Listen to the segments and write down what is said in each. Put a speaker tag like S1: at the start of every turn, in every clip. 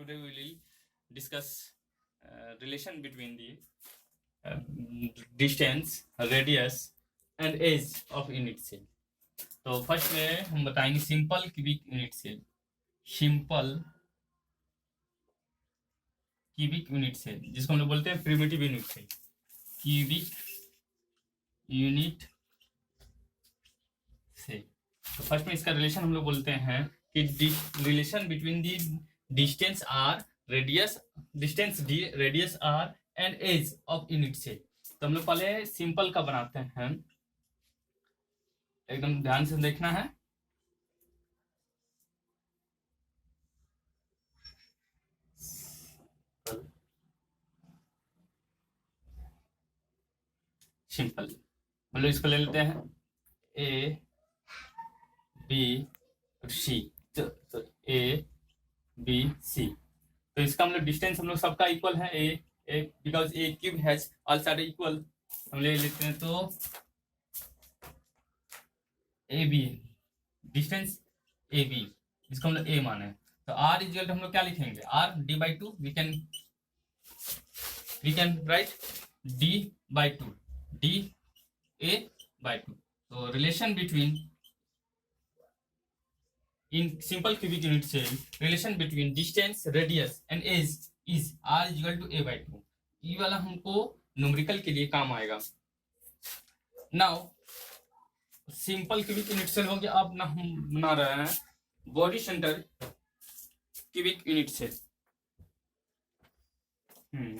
S1: Today we will discuss relation between the distance, radius and age of unit cell. तो first में हम बताएंगे simple cubic unit cell. Simple cubic unit cell जिसको हम लोग बोलते हैं primitive unit cell. Cubic unit cell. तो फर्स्ट में इसका रिलेशन हम लोग बोलते हैं कि relation between the distance R, distance D, radius R and edge of unit cell. तो हम लोग पहले सिंपल का बनाते हैं, एकदम ध्यान से देखना है. सिंपल मतलब इसको ले लेते हैं ए बी सी. तो ए बी सी. तो इसका हम लोग डिस्टेंस हम लोग सबका इक्वल है a because a cube has all side equal. हम ले लेते हैं तो A B distance A B इसको हम लोग ए माने. तो आर इज हम लोग क्या लिखेंगे, R D by two. We can write D by two, D A by two. तो relation between in simple cubic unit cell, relation between distance, radius and age is r is equal to a by 2. ये वाला हमको numerical के लिए काम आएगा. Now simple cubic unit cell हो गया. अब ना हम बना रहे हैं body center cubic unit cell.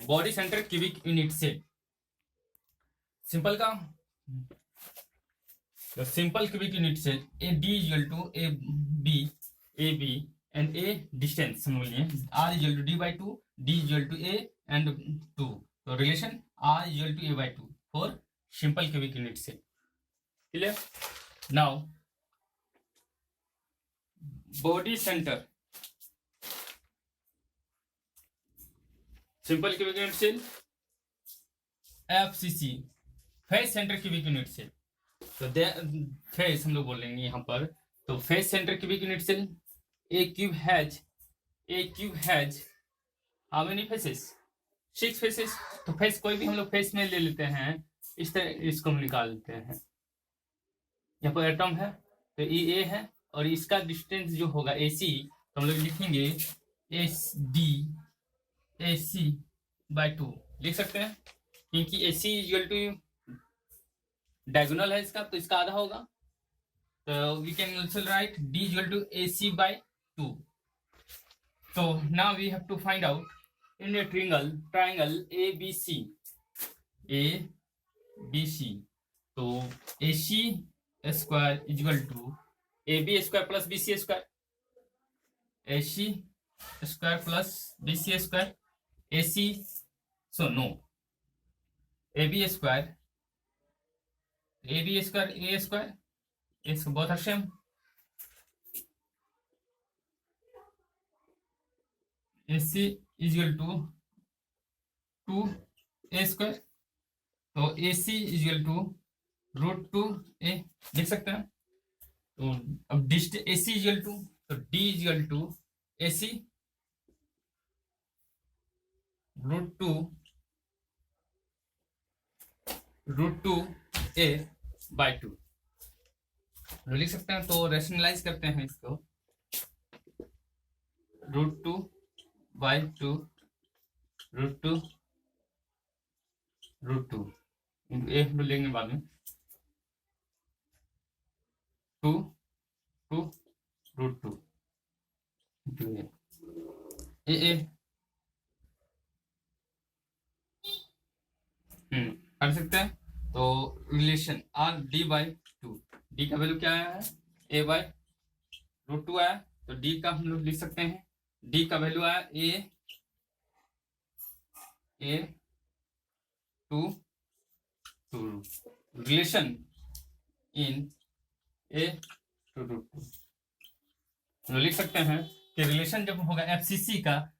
S1: Body center cubic unit cell simple का. The simple cubic unit cell A D is equal to A B and A distance समझ लिए. R is equal to D by 2, D is equal to A and 2. तो relation R is equal to A by 2 for simple cubic unit cell. Clear? Now body center simple cubic unit cell FCC face center cubic unit cell. तो face हम लोग बोलेंगे यहाँ पर. तो face center cubic unit cell a cube has how many faces, 6 faces. तो face कोई भी हम लोग फेस में ले लेते हैं इस तरह, इसको हम निकाल लेते हैं. यहाँ पर एटम है तो ई ए है और इसका डिस्टेंस जो होगा ए सी, तो हम लोग लिखेंगे S D A C by 2 लिख सकते हैं क्योंकि A C equal to diagonal है इसका, तो इसका आधा होगा. तो we can also write D equal to A C by 2. तो now we have to find out in a triangle A B C. तो A C square equal to A B square plus B C square. A C square plus B C square. A C so no A B square A square इसको both are same. A C is equal to 2 A स्क्वायर. तो A C is equal to root 2 A लिख सकते हैं. तो अब distance A C is equal to, तो D is equal to A C root two A by 2 लिख सकते हैं. तो रेशनलाइज करते हैं इसको. रूट 2 बाई 2 रूट 2 ए हम लोग लेंगे बाद में. 2 रूट 2 ए कर सकते हैं. तो relation are D by 2, D का वैल्यू क्या आया है ए बाई रूट 2 आया. तो डी का हम लोग लिख सकते हैं, डी का वैल्यू आया a 2 relation in a two root 2. तो लिख सकते हैं कि रिलेशन जब होगा एफसीसी का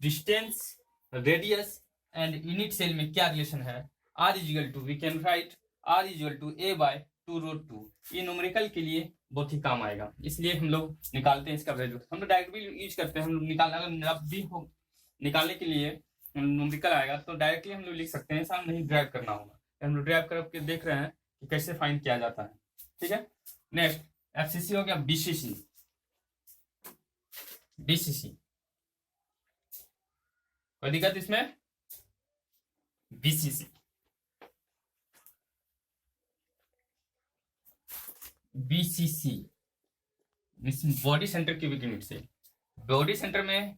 S1: distance, radius and unit cell में क्या रिलेशन है. R is equal to, we can write R is equal to A by 2√2। ये न्यूमेरिकल के लिए बहुत ही काम आएगा, इसलिए हम लोग निकालते हैं इसका वैल्यू। हम लोग डायरेक्ट भी यूज करते हैं, हम लोग निकालने के लिए न्यूमेरिकल आएगा तो डायरेक्टली हम लोग लिख सकते हैं, ऐसा नहीं ड्राइव करना होगा। हम लोग ड्राइव करके देख रहे हैं कि कैसे फाइंड किया जाता है। ठीक है, नेक्स्ट एफसीसी हो गया, बीसीसी। कोई दिक्कत इसमें? BCC body center cubic unit से। बॉडी सेंटर में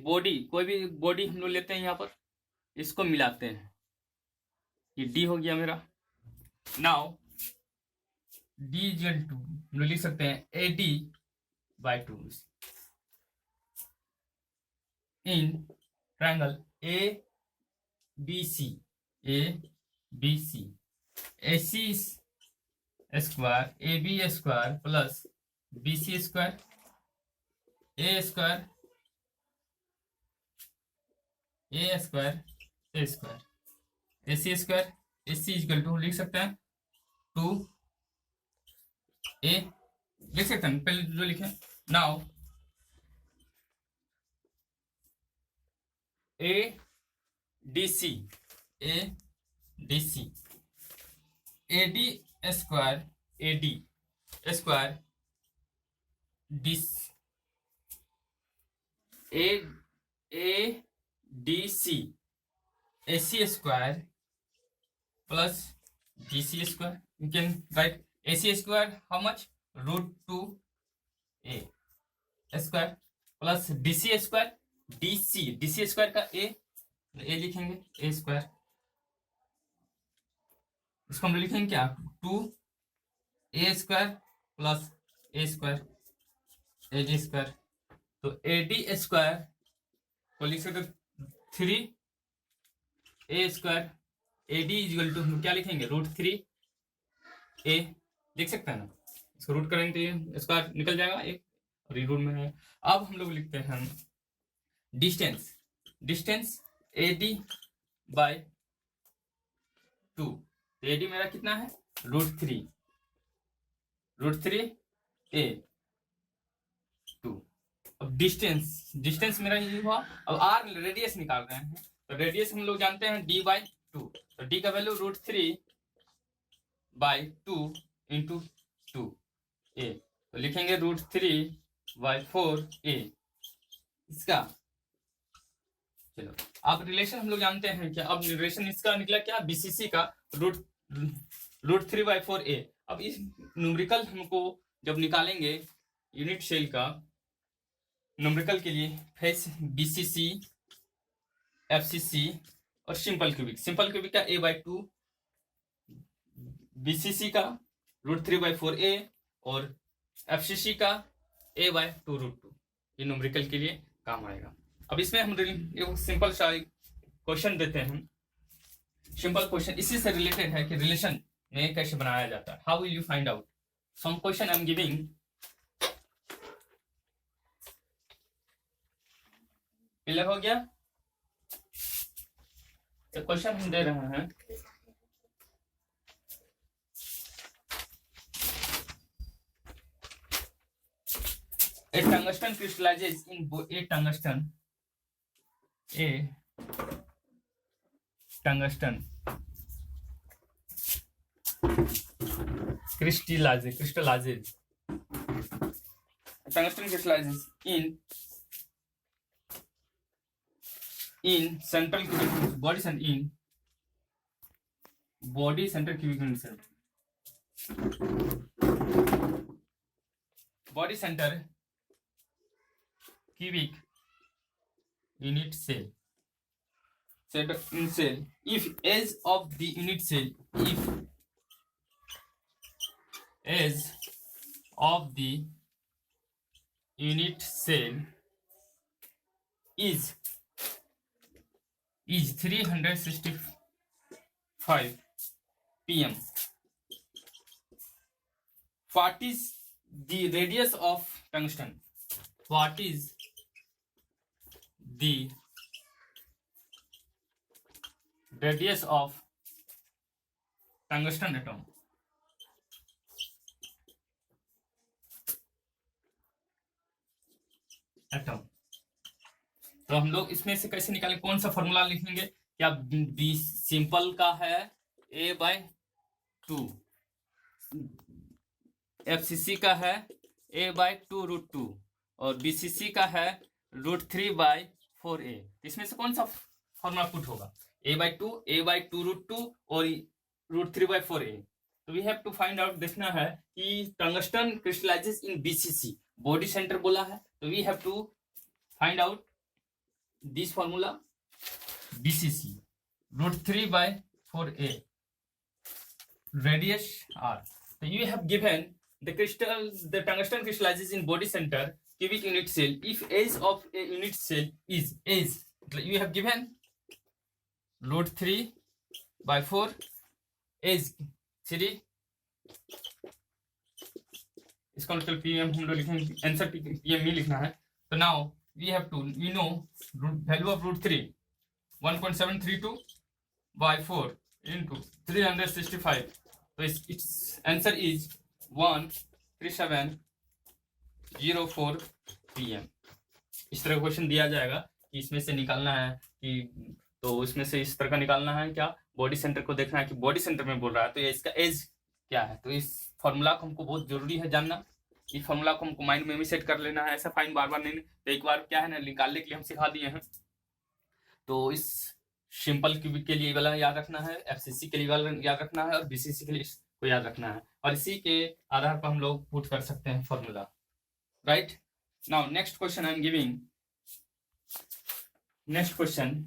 S1: बॉडी, कोई भी बॉडी हम लोग लेते हैं यहाँ पर, इसको मिलाते हैं, ये डी हो गया मेरा। नाउ डी इक्वल टू हम लोग लिख सकते हैं AD/2 इन triangle ABC AC square AB square plus BC square A square A square AC square AC equal to लिख सकते हैं 2A, लिख सकते हैं पहले जो लिखे। Now ADC AD square AD square ADC AC square plus BC square. You can write AC square how much? √2A square plus DC square DC square का A लिखेंगे A स्क्वायर, इसको हम लिखेंगे क्या? 2A square plus A square AD square. तो AD square को लिख सकते 3A square AD equal to हम क्या लिखेंगे? √3A लिख सकते हैं ना, इसको रूट करेंगे तो स्क्वायर निकल जाएगा एक, और ये रूट में है। अब हम लोग लिखते हैं डिस्टेंस AD/2। तो AD मेरा कितना है? √3A/2। अब डिस्टेंस मेरा ये हुआ। अब R रेडियस निकाल रहे हैं, तो रेडियस हम लोग जानते हैं D/2, तो D का वैल्यू √3/2 इंटू 2A, तो लिखेंगे √3/4A इसका। चलो अब रिलेशन हम लोग जानते हैं क्या? अब रिलेशन इसका निकला क्या? BCC का √3/4A। अब इस न्यूमेरिकल हमको जब निकालेंगे यूनिट सेल का न्यूमेरिकल के लिए, फेस BCC FCC और सिंपल क्यूबिक का A/2, BCC का √3/4A और FCC का A/2√2। ये न्यूमेरिकल के लिए काम आएगा। अब इसमें हम एक सिंपल सा क्वेश्चन देते हैं। सिंपल क्वेश्चन इसी से रिलेटेड है कि रिलेशन में कैसे बनाया जाता है। How will you find out? Some question I am giving. Clear हो गया? तो क्वेश्चन हम दे रहे हैं, a tungsten crystallizes in a tungsten crystallizes in central cubic body center cubic unit cell. Body center cubic unit cell. If edge of the unit cell, is 365 pm. What is the radius of tungsten? What is the radius of tungsten atom? Atom. तो हम लोग इसमें से कैसे निकालें, कौन सा formula लिखेंगे? क्या बी सिंपल का है a/2, FCC का है a/2√2 और BCC का है √3/4a। इसमें से कौन सा फॉर्मूला पुट होगा? a/2, a/2√2 और √3/4a। तो we have to find out, देखना है कि tungsten crystallizes in BCC, body center बोला है, तो we have to find out this formula BCC √3/4a, radius r. So you have given the tungsten crystallizes in body center cubic unit cell if age of a unit cell is age. You have given √3/4 age 3, इसका मतलब PM हम लोग लिखेंगे, answer PM ही लिखना है। तो now we have to, we know value of √3 1.732/4 into 365, तो its answer is 13704 PM। इस तरह का क्वेश्चन दिया जाएगा कि इसमें से निकालना है कि, तो इसमें से इस तरह का निकालना है, क्या बॉडी सेंटर को देखना है कि बॉडी सेंटर में बोल रहा है तो इसका एज क्या है। तो इस फॉर्मूला को हमको बहुत जरूरी है जानना, इस फॉर्मूला को हमको माइंड में भी सेट कर लेना है, ऐसा फाइन बार बार नहीं, तो एक बार क्या है ना निकालने के लिए हम सिखा दिए हैं। तो इस सिंपल क्यूबिक के लिए वाला याद रखना है, FCC के लिए वाला याद रखना है और BCC के लिए को याद रखना है, और इसी के आधार पर हम लोग पुट कर सकते हैं formula, right. Now next question I am giving, next question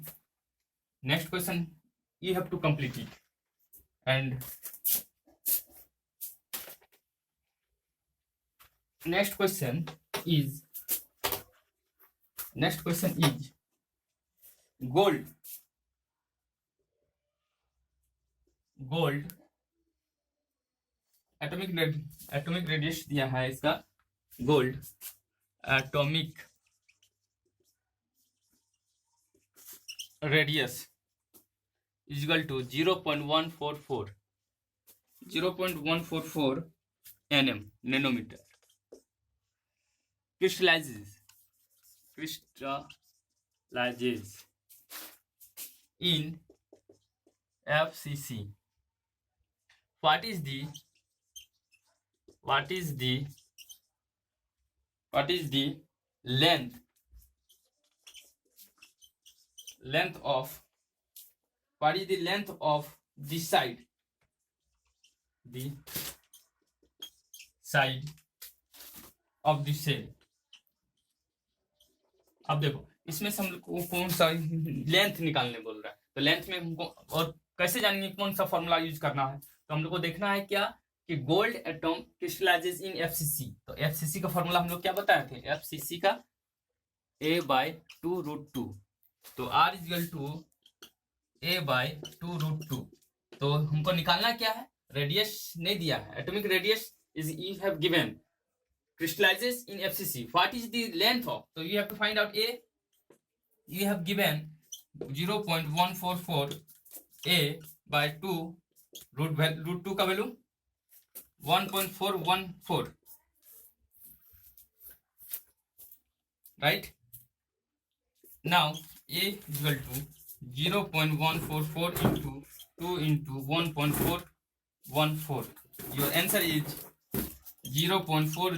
S1: you have to complete it, and next question is gold atomic radius दिया है इसका, gold atomic radius is equal to 0.144 nm, nanometer. Crystallizes in FCC. What is the length of, what is the length of the side of the cell? अब देखो इसमें से हमको कौन सा लेंथ निकालने बोल रहा है, तो लेंथ में हमको और कैसे जानेंगे कौन सा फॉर्मूला यूज करना है, तो हम लोग को देखना है क्या कि गोल्ड एटम क्रिस्टलाइजेस इन FCC। तो FCC का फॉर्मूला हम लोग क्या बताए थे, FCC का a/2√2, तो r is equal to a/2√2। तो हमको निकालना क्या है, रेडियस नहीं दिया है, atomic radius is you have given crystallizes in FCC. What is the length of? So you have to find out a. You have given 0.144 a/2 √2 का value 1.414, right? Now a is equal to 0.144 into 2 into 1.414. Your answer is 0.40